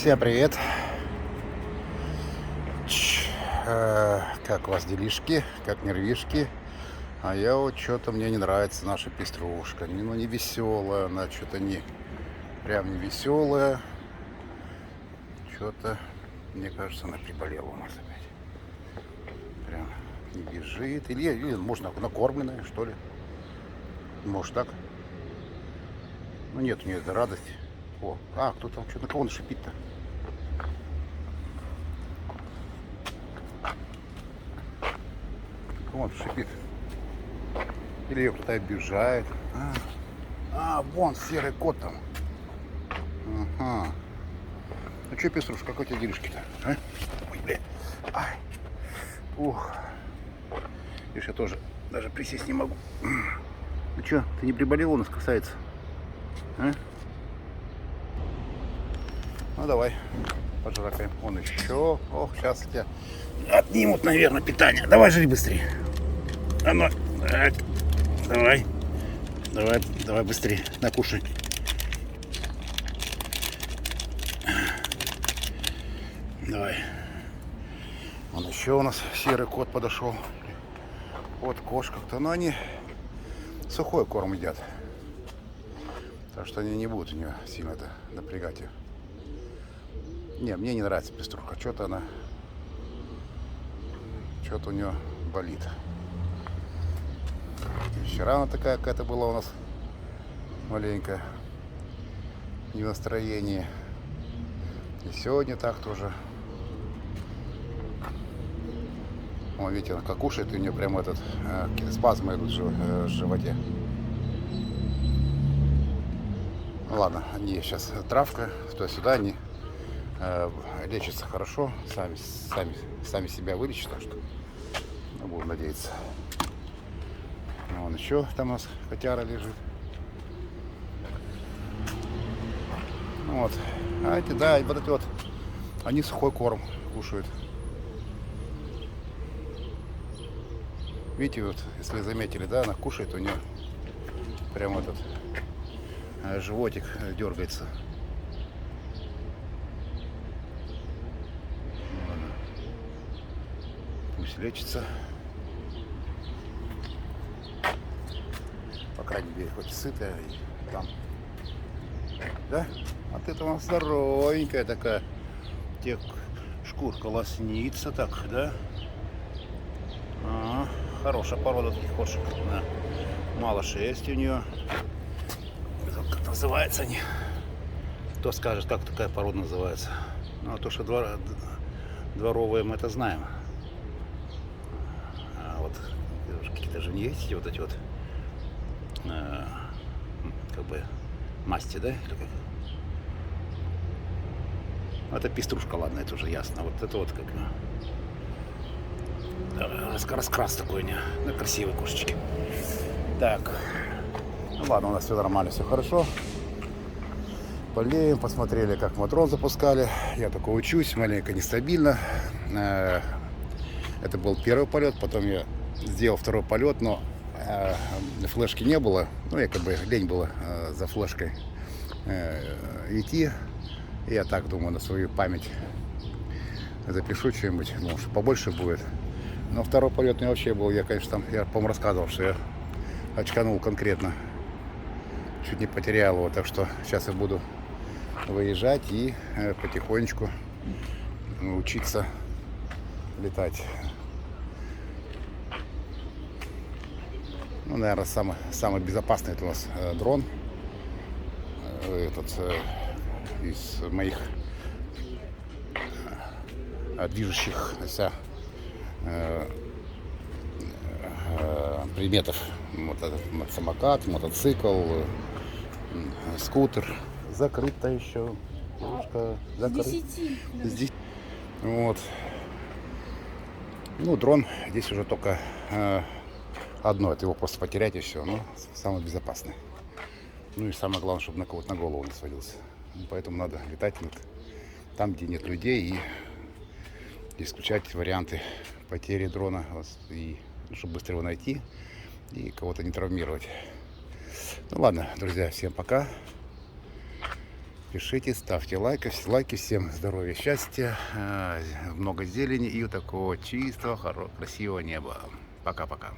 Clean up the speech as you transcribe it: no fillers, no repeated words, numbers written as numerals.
Всем привет! Как у вас делишки, как нервишки? А я вот что-то мне не нравится наша пеструшка. Ну не веселая, она что-то прям не веселая. Что-то, мне кажется, она приболела у нас опять. Прям не бежит. Или может, накормленная, что ли? Может так? Ну нет у нее этой радости. Кто там, что, на кого он шипит-то? Кого он шипит? Или ее кто-то обижает? Вон серый кот там. Ага. Ну что, пеструшка, как у тебя делишки-то? Ой, бля. Ай. Ух. Видишь, я тоже даже присесть не могу. Ну что, ты не приболел у нас, красавица? Ну давай, пожракаем. Вон еще. Ох, сейчас тебя отнимут, наверное, питание. Давай, жри быстрее. Ну, так. Давай быстрее, накушай. Давай. Вон еще у нас серый кот подошел. Вот кошка-то, но они сухой корм едят. Так что они не будут у нее сильно это напрягать ее. Не, мне не нравится пеструшка. Что-то у нее болит. И вчера она такая какая-то была у нас маленькая. Не в настроении. И сегодня так тоже. Вон, видите, она как кушает, и у нее прям какие-то спазмы идут в животе. Ну ладно, они сейчас травка, туда-сюда, они лечатся хорошо, сами себя вылечат, так что будем надеяться. Вон еще там у нас котяра лежит. Вот. А эти, да, вот эти вот, они сухой корм кушают. Видите, вот, если заметили, да, она кушает, у нее прям животик дергается. Ладно. Пусть лечится. По крайней мере, хоть сытая и там. Да? А ты-то у нас здоровенькая такая. Тех шкурка лоснится так, да? Хорошая порода таких кошек. Да. Мало шерсти у нее. Как называются они? Кто скажет, как такая порода называется? Ну, то, что дворовые, мы это знаем. А вот какие-то же не есть вот эти вот как бы масти, да? Или как? Это пеструшка, ладно, это уже ясно. Вот это вот как раскрас такой у нее, на красивой кошечке. Так, ну ладно, у нас все нормально, все хорошо. Болеем, посмотрели, как мы дрон запускали. Я только учусь, маленько нестабильно. Это был первый полет, потом я сделал второй полет, но флешки не было. Ну, я как бы лень было за флешкой идти. Я так думаю, на свою память запишу что-нибудь, может побольше будет. Но второй полет мне вообще был, я, конечно, там, я, по-моему, рассказывал, что я очканул конкретно. Чуть не потерял его, так что сейчас я буду выезжать и потихонечку учиться летать. Ну, наверное, самый безопасный это у нас дрон. Из моих движущихся предметов. Вот этот самокат, мотоцикл, скутер. Закрыто еще. Девушка, закрыто. Здесь. Вот. Ну, дрон здесь уже только одно. Это его просто потерять и все. Но самое безопасное. Ну и самое главное, чтобы на кого-то на голову не свалился. Поэтому надо летать там, где нет людей, и исключать варианты потери дрона, и чтобы быстро его найти и кого-то не травмировать. Ну ладно, друзья, всем пока. Пишите, ставьте лайки. Всем здоровья, счастья, много зелени и вот такого чистого, красивого неба. Пока-пока.